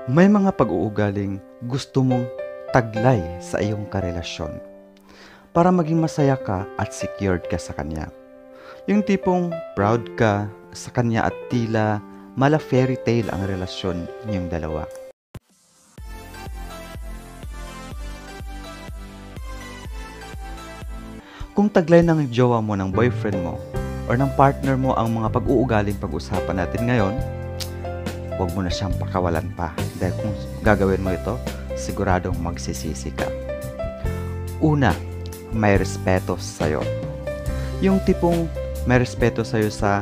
May mga pag-uugaling gusto mong taglay sa iyong karelasyon para maging masaya ka at secured ka sa kanya. Yung tipong proud ka sa kanya at tila mala fairy tale ang relasyon niyong dalawa. Kung taglay ng jowa mo, ng boyfriend mo, or ng partner mo ang mga pag-uugaling pag-usapan natin ngayon, huwag mo na siyang pakawalan pa. Dahil kung gagawin mo ito, siguradong magsisisi ka. Una, may respeto sa'yo. Yung tipong may respeto sa'yo sa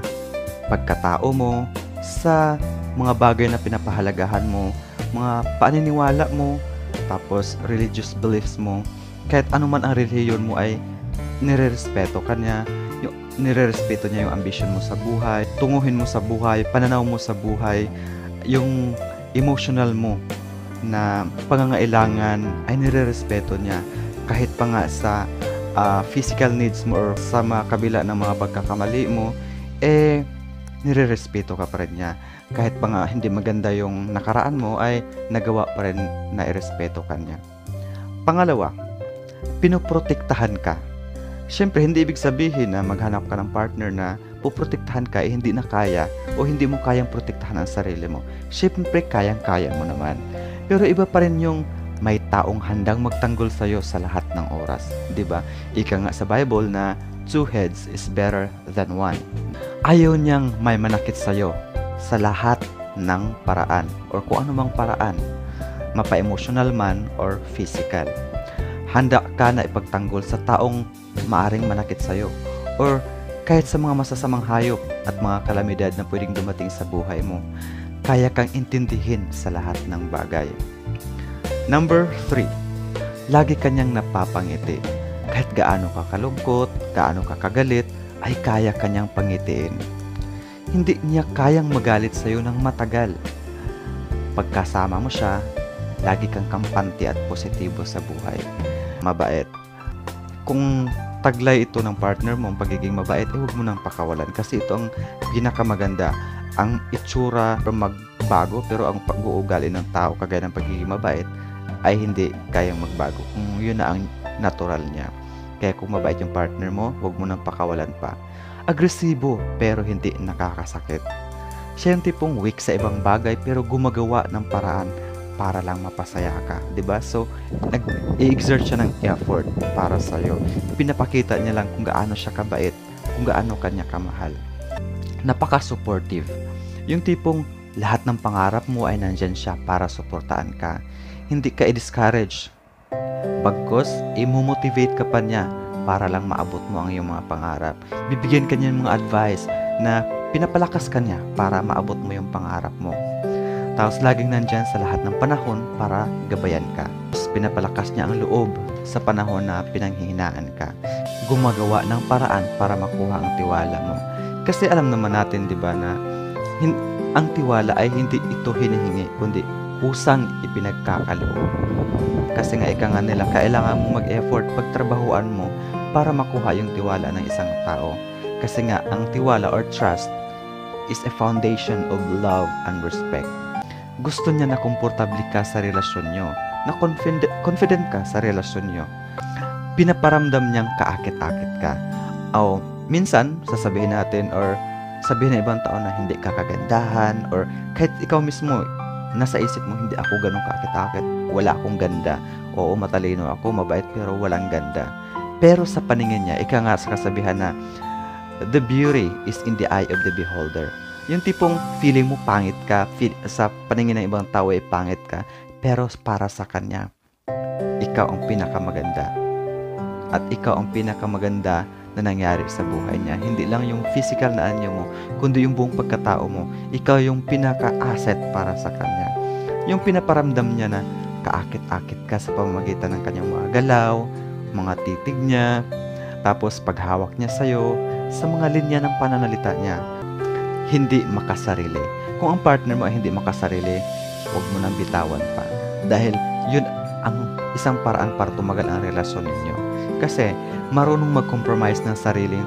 pagkatao mo, sa mga bagay na pinapahalagahan mo, mga paniniwala mo, tapos religious beliefs mo, kahit anuman ang relihiyon mo ay nirerespeto ka niya, nirerespeto niya yung ambition mo sa buhay, tunguhin mo sa buhay, pananaw mo sa buhay, yung emotional mo na pangangailangan ay nirerespeto niya kahit pa nga sa physical needs mo or sa mga kabila ng mga pagkakamali mo, nirerespeto ka pa rin niya. Kahit pa nga hindi maganda yung nakaraan mo, ay nagawa pa rin na irespeto ka niya. Pangalawa, pinoprotektahan ka. Siyempre, hindi ibig sabihin na maghanap ka ng partner na puprotektahan ka hindi na kaya o hindi mo kayang protektahan ang sarili mo. Siyempre, kayang-kaya mo naman. Pero iba pa rin yung may taong handang magtanggol sa'yo sa lahat ng oras. Diba? Ika nga sa Bible na 2 heads is better than 1. Ayaw niyang may manakit sa'yo sa lahat ng paraan or kung anumang paraan, mapa-emotional man or physical. Handa ka na ipagtanggol sa taong maaring manakit sa'yo or kahit sa mga masasamang hayop at mga kalamidad na pwedeng dumating sa buhay mo. Kaya kang intindihin sa lahat ng bagay. Number 3, lagi kanyang napapangiti. Kahit gaano ka kalungkot, gaano ka kagalit, ay kaya kanyang pangitiin. Hindi niya kayang magalit sa'yo ng matagal. Pagkasama mo siya, lagi kang kampante at positibo sa buhay. Mabait. Kung taglay ito ng partner mo, ang pagiging mabait, huwag mo nang pakawalan kasi ito ang pinakamaganda. Ang itsura magbago pero ang pag-uugali ng tao kagaya ng pagiging mabait ay hindi kayang magbago kung yun na ang natural niya. Kaya kung mabait yung partner mo, huwag mo nang pakawalan pa. Agresibo pero hindi nakakasakit. Siya yung tipong weak sa ibang bagay pero gumagawa ng paraan para lang mapasaya ka, 'di ba? So, nag-exert siya ng effort para sa iyo. Pinapakita niya lang kung gaano siya kabait, kung gaano kanya kamahal. Napaka-supportive. Yung tipong lahat ng pangarap mo ay nandyan siya para suportaan ka. Hindi ka i-discourage. Bagkus, i-motivate ka pa niya para lang maabot mo ang iyong mga pangarap. Bibigyan ka niya ng mga advice na pinapalakas ka niya para maabot mo yung pangarap mo. Tapos laging nandyan sa lahat ng panahon para gabayan ka. Tapos pinapalakas niya ang loob sa panahon na pinanghihinaan ka. Gumagawa ng paraan para makuha ang tiwala mo. Kasi alam naman natin, di ba, na ang tiwala ay hindi ito hinihingi, kundi kusang ipinagkakaloob. Kasi nga ika nga nila, kailangan mo mag-effort pagtrabahuan mo para makuha yung tiwala ng isang tao. Kasi nga, ang tiwala or trust is a foundation of love and respect. Gusto niya na komportable ka sa relasyon nyo, na confident ka sa relasyon nyo. Pinaparamdam niyang kaakit-akit ka. O minsan, sasabihin natin or sabihin ng ibang tao na hindi ka kagandahan or kahit ikaw mismo, nasa isip mo, hindi ako ganun kaakit-akit, wala akong ganda. Oo, matalino ako, mabait, pero walang ganda. Pero sa paningin niya, ika nga sa kasabihan na the beauty is in the eye of the beholder. Yung tipong feeling mo pangit ka, sa paningin ng ibang tao ay pangit ka, pero para sa kanya, ikaw ang pinakamaganda. At ikaw ang pinakamaganda na nangyari sa buhay niya. Hindi lang yung physical na anyo mo, kundi yung buong pagkatao mo. Ikaw yung pinaka-asset para sa kanya. Yung pinaparamdam niya na kaakit-akit ka sa pamamagitan ng kanyang mga galaw, mga titig niya, tapos paghawak niya sa'yo, sa mga linya ng pananalita niya. Hindi makasarili. Kung ang partner mo ay hindi makasarili, huwag mo nang bitawan pa. Dahil yun ang isang paraan para tumagal ang relasyon ninyo. Kasi marunong mag-compromise ng sariling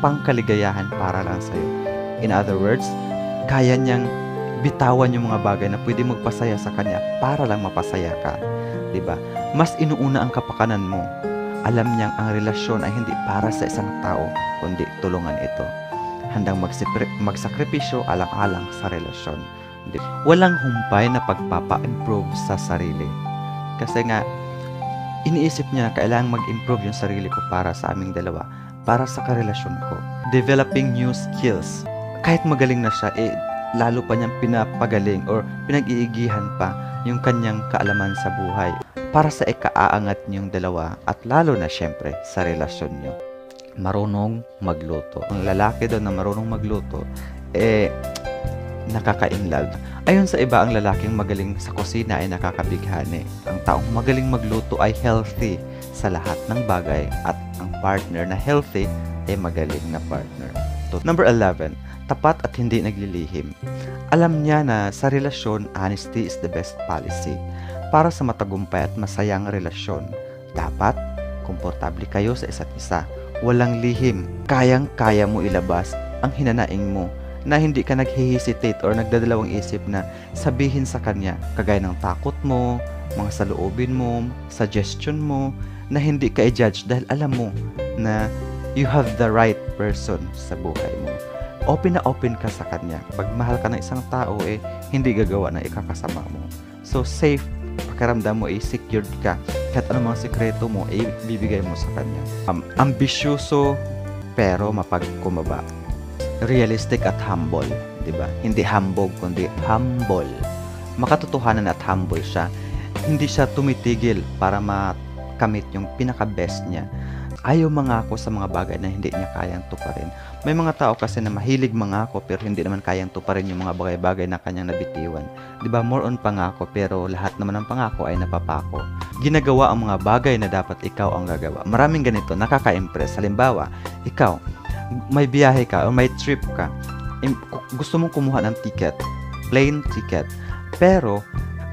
pangkaligayahan para lang sa'yo. In other words, kaya niyang bitawan yung mga bagay na pwede magpasaya sa kanya para lang mapasaya ka. 'Di ba? Mas inuuna ang kapakanan mo. Alam niyang ang relasyon ay hindi para sa isang tao, kundi tulungan ito. Handang magsakripisyo alang-alang sa relasyon. Walang humpay na pagpapa-improve sa sarili. Kasi nga, iniisip niya na kailangang mag-improve yung sarili ko para sa aming dalawa, para sa karelasyon ko. Developing new skills. Kahit magaling na siya, lalo pa niyang pinapagaling or pinag-iigihan pa yung kanyang kaalaman sa buhay para sa ikaaangat niyong dalawa at lalo na syempre sa relasyon niyo. Marunong magluto. Ang lalaki daw na marunong magluto, nakaka-inlove. Ayon sa iba, ang lalaking magaling sa kusina ay nakakabighani. Ang taong magaling magluto ay healthy sa lahat ng bagay at ang partner na healthy ay magaling na partner. Number 11, tapat at hindi naglilihim. Alam niya na sa relasyon, honesty is the best policy. Para sa matagumpay at masayang relasyon, dapat komportable kayo sa isa't isa. Walang lihim. Kayang-kaya mo ilabas ang hinanaing mo na hindi ka naghihesitate or nagdadalawang isip na sabihin sa kanya kagaya ng takot mo, mga saloobin mo, suggestion mo, na hindi ka i-judge dahil alam mo na you have the right person sa buhay mo. Open na open ka sa kanya. Pag mahal ka ng isang tao, hindi gagawa ng ikakasama mo. So, safe, pakiramdam mo, secured ka. Kahit anong mga sekreto mo, bibigay mo sa kanya. Ambisyoso, pero mapagkumaba. Realistic at humble, di ba? Hindi hambog, kundi humble. Makatotohanan at humble siya. Hindi siya tumitigil para makamit yung pinaka-best niya. Ayaw mangako sa mga bagay na hindi niya kayang tuparin. May mga tao kasi na mahilig mangako pero hindi naman kayang tuparin yung mga bagay-bagay na kanyang nabitiwan. 'Di ba? More on pangako pero lahat naman ng pangako ay napapako. Ginagawa ang mga bagay na dapat ikaw ang gagawa. Maraming ganito nakaka-impress. Halimbawa, ikaw may biyahe ka o may trip ka. Gusto mong kumuha ng ticket, plane ticket. Pero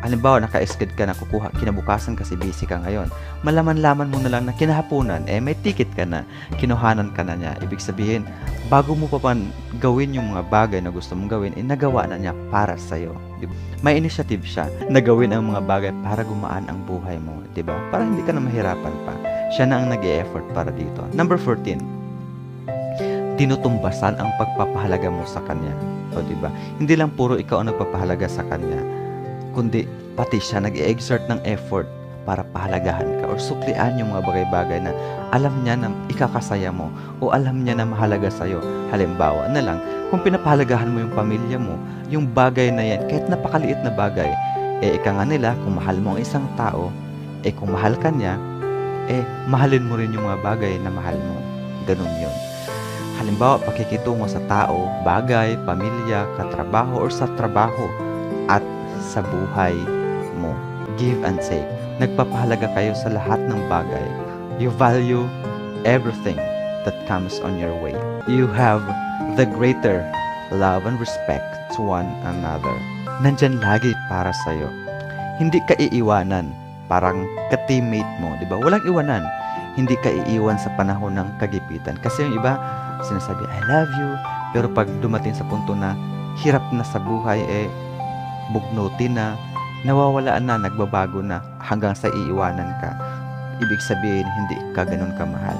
halimbawa, naka-sked ka na kukuha, kinabukasan kasi busy ka ngayon. Malaman-laman mo na lang na kinahaponan, may ticket ka na, kinuhanan ka na niya. Ibig sabihin, bago mo pa gawin yung mga bagay na gusto mong gawin, nagawa na niya para sa'yo. Diba? May initiative siya na gawin ang mga bagay para gumaan ang buhay mo. Diba? Para hindi ka na mahirapan pa. Siya na ang nag-e-effort para dito. Number 14, tinutumbasan ang pagpapahalaga mo sa kanya. O diba? Hindi lang puro ikaw ang nagpapahalaga sa kanya, kundi pati siya nag-i-exert ng effort para pahalagahan ka or suklian yung mga bagay-bagay na alam niya na ikakasaya mo o alam niya na mahalaga sa'yo. Halimbawa na lang, kung pinapahalagahan mo yung pamilya mo, yung bagay na yan, kahit napakaliit na bagay, ika nga nila, kung mahal mo ang isang tao, kung mahal ka niya, mahalin mo rin yung mga bagay na mahal mo. Ganun yun. Halimbawa, pakikitungo sa tao, bagay, pamilya, katrabaho, or sa trabaho, at sa buhay mo. Give and take. Nagpapahalaga kayo sa lahat ng bagay. You value everything that comes on your way. You have the greater love and respect to one another. Nandyan lagi para sa'yo. Hindi ka iiwanan. Parang ka-teammate mo, di ba? Walang iwanan. Hindi ka iiwan sa panahon ng kagipitan. Kasi yung iba, sinasabi, I love you. Pero pag dumating sa punto na hirap na sa buhay, bugnuti na, nawawalaan na, nagbabago na, hanggang sa iiwanan ka. Ibig sabihin, hindi ka ganun kamahal.